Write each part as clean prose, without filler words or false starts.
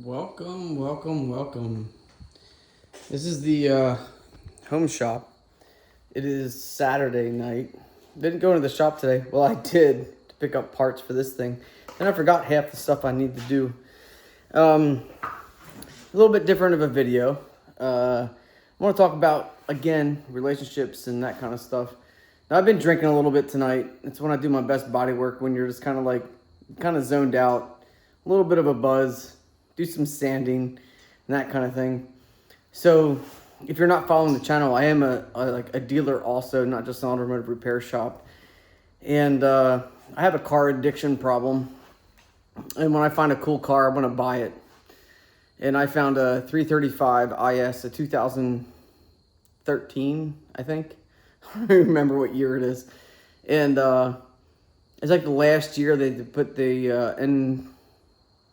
Welcome, welcome, welcome. This is the home shop. It is Saturday night. Didn't go into the shop today. Well, I did to pick up parts for this thing. And I forgot half the stuff I need to do. A little bit different of a video. I want to talk about, again, relationships and that kind of stuff. Now, I've been drinking a little bit tonight. It's when I do my best body work, when you're just kind of zoned out, a little bit of a buzz, do some sanding and that kind of thing. So if you're not following the channel, I am a dealer also, not just an automotive repair shop. And I have a car addiction problem. And when I find a cool car, I want to buy it. And I found a 335 IS, a 2013, I think. I don't remember what year it is. And it's like the last year they put the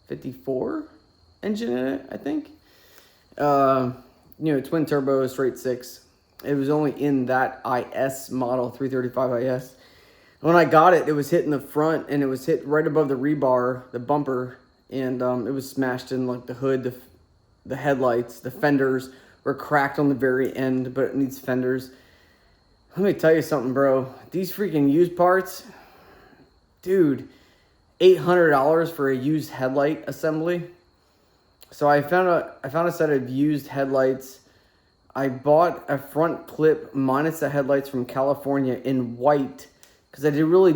N54 engine in it, I think. Twin turbo, straight six. It was only in that IS model, 335 IS. When I got it, it was hit in the front, and it was hit right above the rebar, the bumper, and it was smashed in like the hood, the headlights, the fenders were cracked on the very end, but it needs fenders. Let me tell you something, bro. These freaking used parts, dude, $800 for a used headlight assembly. So I found a set of used headlights. I bought a front clip minus the headlights from California in white because I really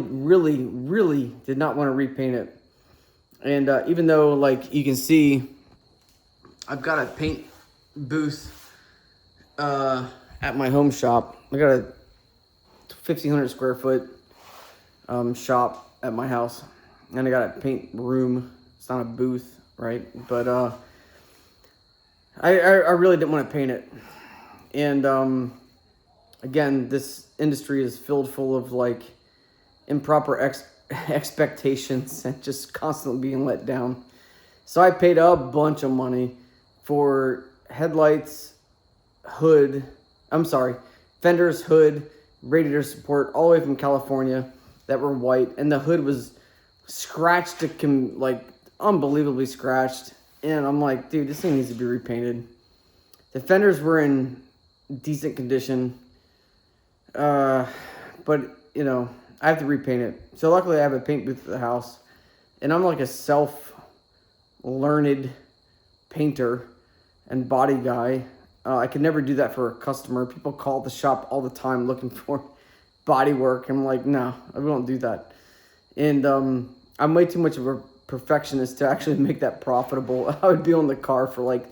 did not want to repaint it. And even though, like you can see, I've got a paint booth at my home shop. I got a 1,500 square foot shop at my house, and I got a paint room. It's not a booth, right? But I really didn't want to paint it. And again, this industry is filled full of like improper expectations and just constantly being let down. So I paid a bunch of money for headlights, fenders, hood, radiator support, all the way from California that were white. And the hood was scratched, unbelievably scratched. And I'm like, dude, this thing needs to be repainted. The fenders were in decent condition. But, I have to repaint it. So luckily I have a paint booth at the house. And I'm like a self-learned painter and body guy. I could never do that for a customer. People call the shop all the time looking for body work. I'm like, no, I don't do that. And I'm way too much of a perfectionist to actually make that profitable. I would be on the car for like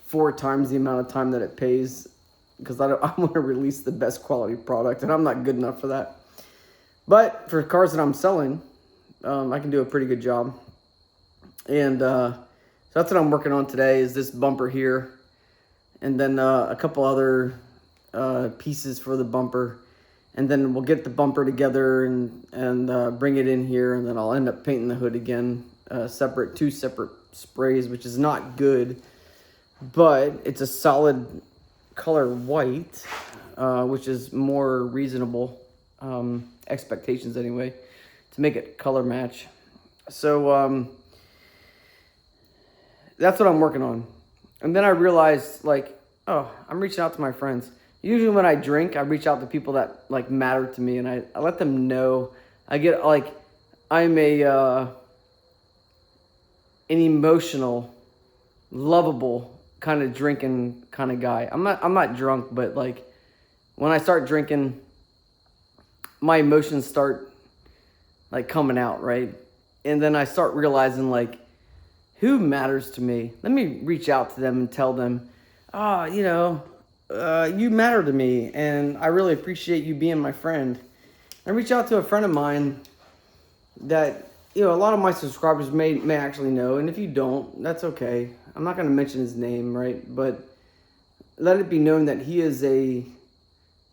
4 times the amount of time that it pays because I want to release the best quality product, and I'm not good enough for that. But for cars that I'm selling, I can do a pretty good job. And so that's what I'm working on today is this bumper here. And then a couple other pieces for the bumper. And then we'll get the bumper together and bring it in here. And then I'll end up painting the hood again, two separate sprays, which is not good. But it's a solid color white, which is more reasonable expectations anyway, to make it color match. So that's what I'm working on. And then I realized, I'm reaching out to my friends. Usually when I drink, I reach out to people that, matter to me. And I let them know. I get, I'm an emotional, lovable kind of drinking kind of guy. I'm not drunk, but, when I start drinking, my emotions start, coming out, right? And then I start realizing, who matters to me? Let me reach out to them and tell them, you matter to me, and I really appreciate you being my friend. I reach out to a friend of mine that, a lot of my subscribers may actually know, and if you don't, that's okay. I'm not going to mention his name, right? But let it be known that he is a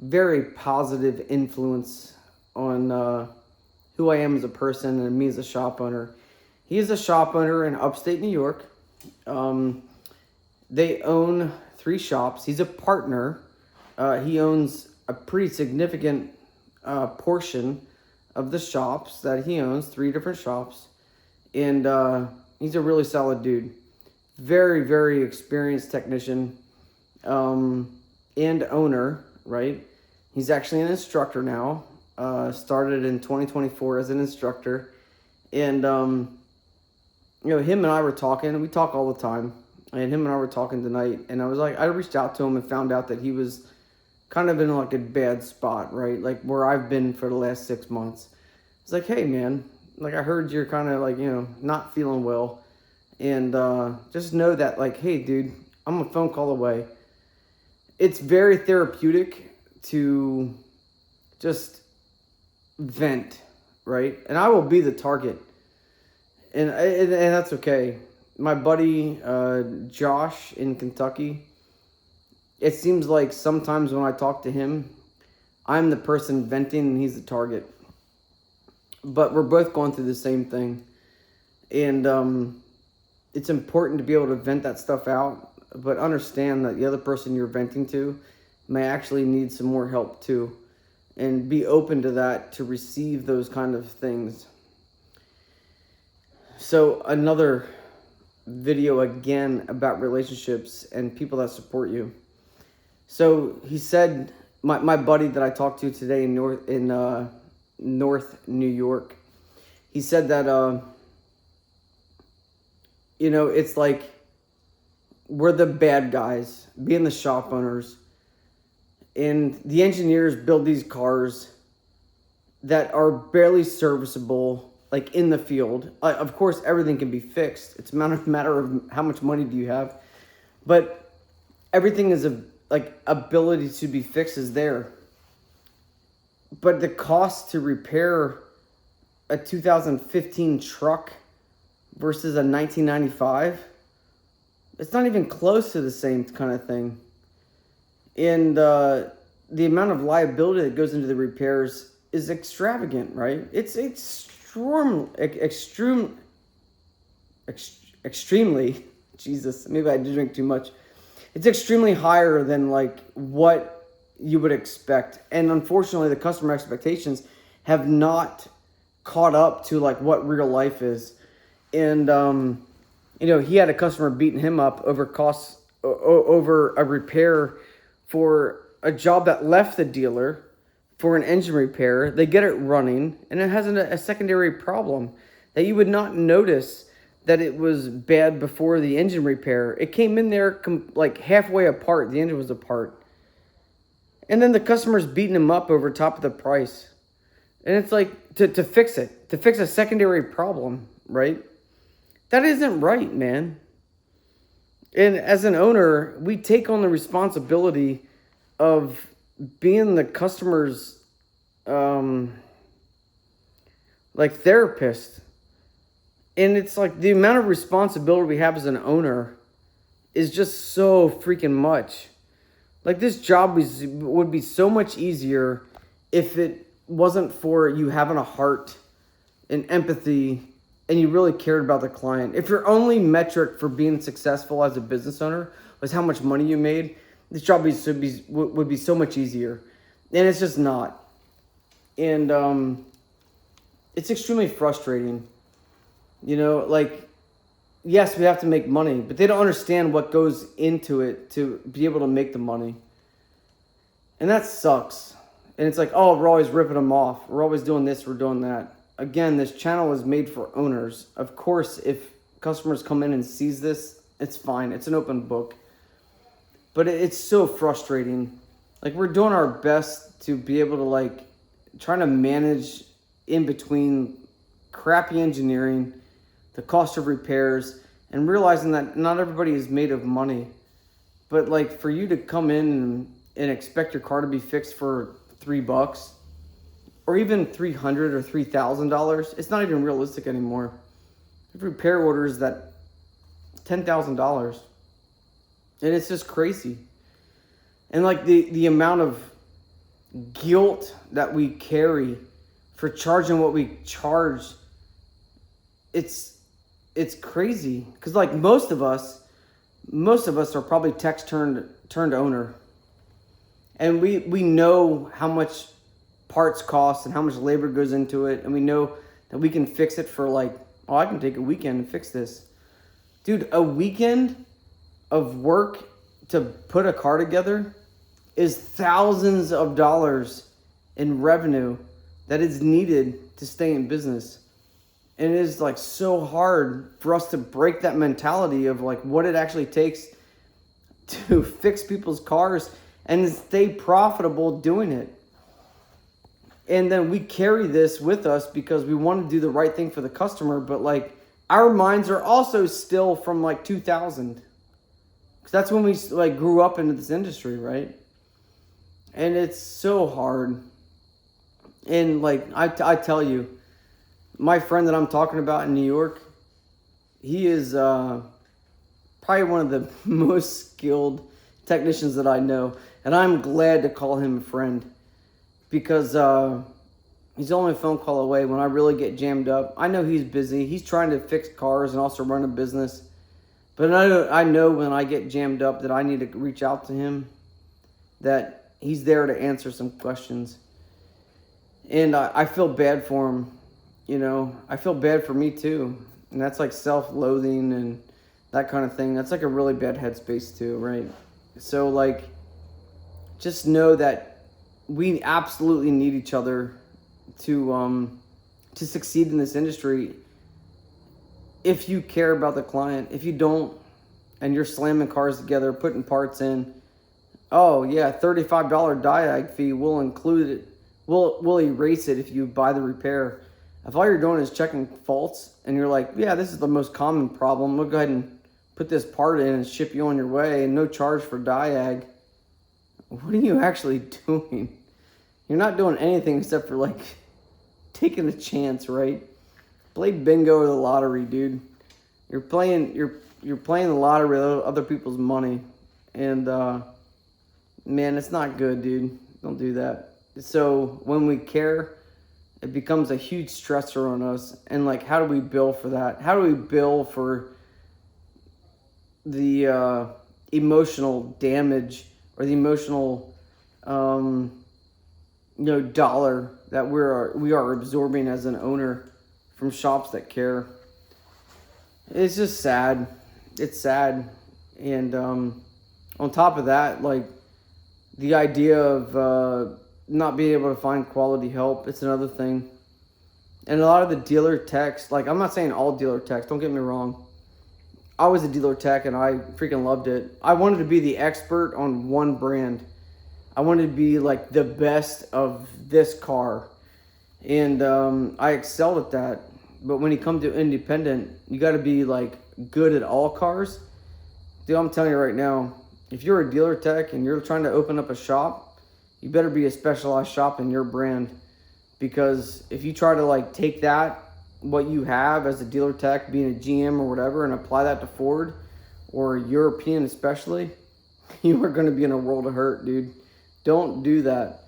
very positive influence on who I am as a person and me as a shop owner. He is a shop owner in upstate New York. They own 3 shops. He's a partner. He owns a pretty significant portion of the shops that he owns, 3 different shops. And he's a really solid dude. very, very experienced technician, and owner, right? He's actually an instructor now. Started in 2024 as an instructor. And, him and I were talking. We talk all the time. And him and I were talking tonight. And I was like, I reached out to him and found out that he was kind of in like a bad spot, right? Like where I've been for the last 6 months. It's like, hey, man, like I heard you're kind of like, not feeling well. And just know that, like, hey, dude, I'm a phone call away. It's very therapeutic to just vent, right? And I will be the target. And that's okay. My buddy Josh in Kentucky, it seems like sometimes when I talk to him, I'm the person venting and he's the target. But we're both going through the same thing. And it's important to be able to vent that stuff out, but understand that the other person you're venting to may actually need some more help too. And be open to that, to receive those kind of things. So another video again about relationships and people that support you. So he said, my buddy that I talked to today in North New York, he said that, it's like we're the bad guys, being the shop owners. And the engineers build these cars that are barely serviceable, like in the field. Of course, everything can be fixed. It's a matter of how much money do you have. But everything is ability to be fixed is there. But the cost to repair a 2015 truck versus a 1995, it's not even close to the same kind of thing. And the amount of liability that goes into the repairs is extravagant, right? It's extremely, Jesus, maybe I did drink too much. It's extremely higher than like what you would expect. And unfortunately, the customer expectations have not caught up to like what real life is. And, he had a customer beating him up over costs, over a repair for a job that left the dealer for an engine repair. They get it running, and it has a secondary problem that you would not notice that it was bad before the engine repair. It came in there like halfway apart. The engine was apart. And then the customer's beating him up over top of the price. And it's like, to fix it, to fix a secondary problem, right? That isn't right, man. And as an owner, we take on the responsibility of being the customer's therapist. And it's like the amount of responsibility we have as an owner is just so freaking much. Like this job would be so much easier if it wasn't for you having a heart and empathy and you really cared about the client. If your only metric for being successful as a business owner was how much money you made, this job would be so much easier. And it's just not. And it's extremely frustrating. Yes, we have to make money, but they don't understand what goes into it to be able to make the money. And that sucks. And it's like, oh, we're always ripping them off. We're always doing this, we're doing that. Again, this channel is made for owners. Of course, if customers come in and sees this, it's fine. It's an open book. But it's so frustrating. Like, we're doing our best to be able to, trying to manage in between crappy engineering, the cost of repairs, and realizing that not everybody is made of money. But, for you to come in and expect your car to be fixed for $3, or even $300 or $3,000, it's not even realistic anymore. We have repair orders that $10,000, and it's just crazy. And the amount of guilt that we carry for charging what we charge, it's crazy. Because most of us are probably techs turned owner, and we know how much parts cost and how much labor goes into it, and we know that we can fix it for I can take a weekend and fix this. Dude, a weekend of work to put a car together is thousands of dollars in revenue that is needed to stay in business. And it is like so hard for us to break that mentality of like what it actually takes to fix people's cars and stay profitable doing it. And then we carry this with us because we want to do the right thing for the customer, but like our minds are also still from like 2000. Because that's when we like grew up into this industry, right? And it's so hard. And like I tell you, my friend that I'm talking about in New York, he is probably one of the most skilled technicians that I know. And I'm glad to call him a friend because he's only a phone call away when I really get jammed up. I know he's busy. He's trying to fix cars and also run a business. But I know when I get jammed up that I need to reach out to him, that he's there to answer some questions. And I feel bad for him, you know. I feel bad for me too. And that's like self-loathing and that kind of thing. That's like a really bad headspace too, right? So like, just know that we absolutely need each other to succeed in this industry. If you care about the client, if you don't, and you're slamming cars together, putting parts in, oh yeah, $35 diag fee, we'll include it. We'll erase it if you buy the repair. If all you're doing is checking faults and you're like, yeah, this is the most common problem, we'll go ahead and put this part in and ship you on your way and no charge for diag. What are you actually doing? You're not doing anything except for like taking a chance, right? Play bingo or the lottery, dude. You're playing the lottery with other people's money. And man, it's not good, dude. Don't do that. So when we care, it becomes a huge stressor on us. And like, how do we bill for that? How do we bill for the emotional damage or the emotional dollar that we are absorbing as an owner from shops that care? It's just sad. It's sad. And on top of that, like the idea of not being able to find quality help, it's another thing. And a lot of the dealer techs, like I'm not saying all dealer techs, don't get me wrong. I was a dealer tech and I freaking loved it. I wanted to be the expert on one brand. I wanted to be like the best of this car. And I excelled at that. But when you come to independent, you got to be like good at all cars. Dude, I'm telling you right now, if you're a dealer tech and you're trying to open up a shop, you better be a specialized shop in your brand. Because if you try to like take that, what you have as a dealer tech, being a GM or whatever, and apply that to Ford or European especially, you are going to be in a world of hurt, dude. Don't do that.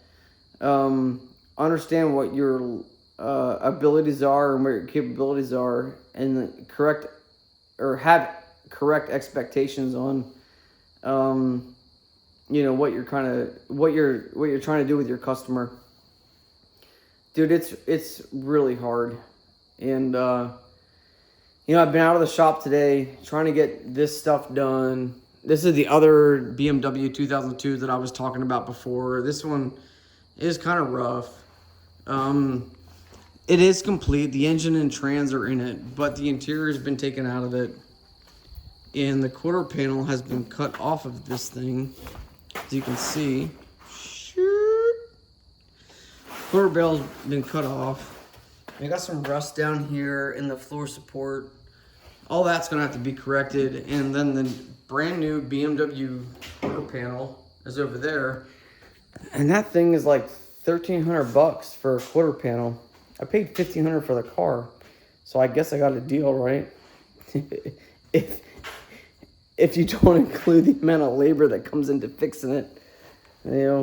Understand what your abilities are and what your capabilities are, and have correct expectations on what you're trying to do with your customer. Dude, it's really hard. And I've been out of the shop today trying to get this stuff done. This is the other BMW 2002 that I was talking about before. This one is kind of rough. It is complete. The engine and trans are in it, but the interior has been taken out of it. And the quarter panel has been cut off of this thing, as you can see. Quarter panel's been cut off. I got some rust down here in the floor support. All that's gonna have to be corrected. And then the brand new BMW quarter panel is over there. And that thing is like $1,300 for a quarter panel. I paid $1,500 for the car. So I guess I got a deal, right? if you don't include the amount of labor that comes into fixing it.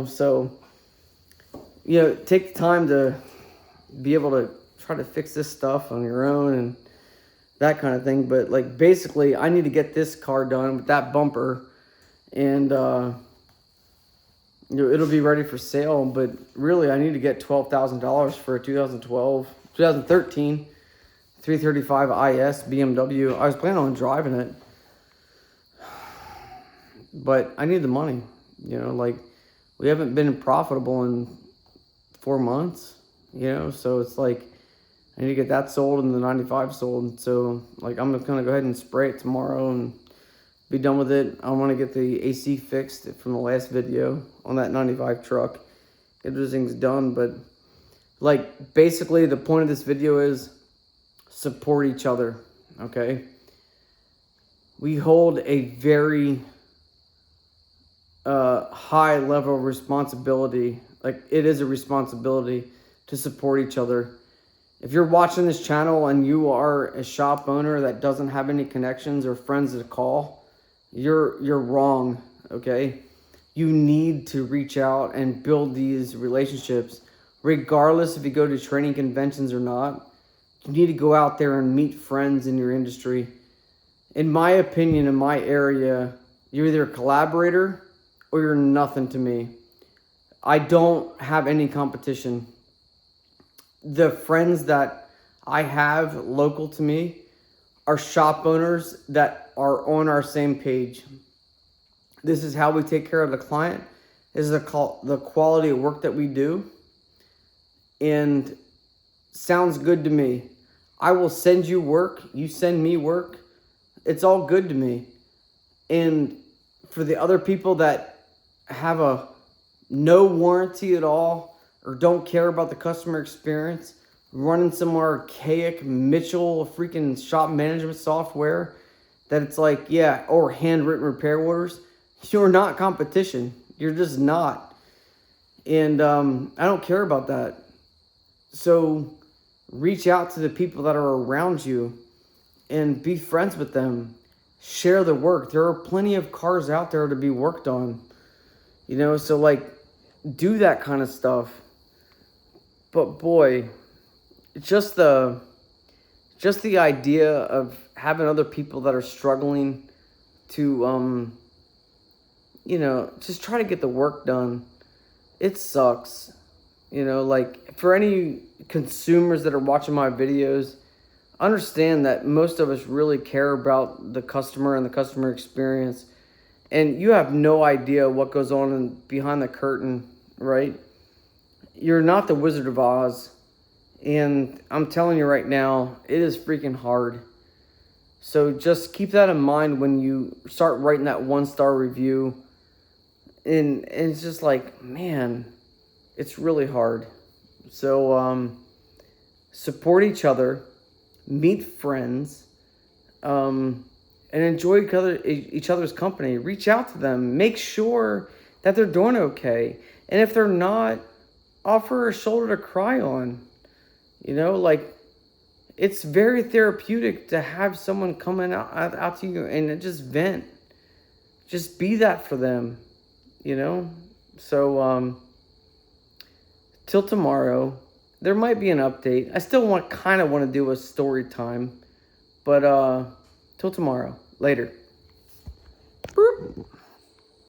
So take the time to be able to try to fix this stuff on your own and that kind of thing. But like basically I need to get this car done with that bumper, and it'll be ready for sale. But really I need to get $12,000 for a 2013 335 IS BMW. I was planning on driving it, but I need the money. You know, like, we haven't been profitable in 4 months, you know, so it's like, I need to get that sold and the 95 sold. So, like, I'm just going to go ahead and spray it tomorrow and be done with it. I want to get the AC fixed from the last video on that 95 truck. Get those things done. But, like, basically the point of this video is support each other, okay? We hold a very high level of responsibility. Like, it is a responsibility to support each other. If you're watching this channel and you are a shop owner that doesn't have any connections or friends to call, you're wrong, okay? You need to reach out and build these relationships, regardless if you go to training conventions or not. You need to go out there and meet friends in your industry. In my opinion, in my area, you're either a collaborator or you're nothing to me. I don't have any competition. The friends that I have local to me are shop owners that are on our same page. This is how we take care of the client. This is the quality of work that we do. And sounds good to me. I will send you work. You send me work. It's all good to me. And for the other people that have a no warranty at all or don't care about the customer experience, running some archaic Mitchell freaking shop management software that it's like, yeah, or handwritten repair orders, you're not competition. You're just not. And I don't care about that. So reach out to the people that are around you and be friends with them. Share the work. There are plenty of cars out there to be worked on. You know, so like, do that kind of stuff. But boy, just the idea of having other people that are struggling to, you know, just try to get the work done, it sucks. You know, like, for any consumers that are watching my videos, understand that most of us really care about the customer and the customer experience. And you have no idea what goes on behind the curtain, right? You're not the Wizard of Oz. And I'm telling you right now, it is freaking hard. So just keep that in mind when you start writing that 1-star review. And it's just like, man, it's really hard. So support each other, meet friends, and enjoy each other's company. Reach out to them. Make sure that they're doing okay. And if they're not, offer a shoulder to cry on. You know, like, it's very therapeutic to have someone coming out to you and just vent. Just be that for them, you know? So, till tomorrow, there might be an update. I still kind of want to do a story time. But, till tomorrow. Later. Boop.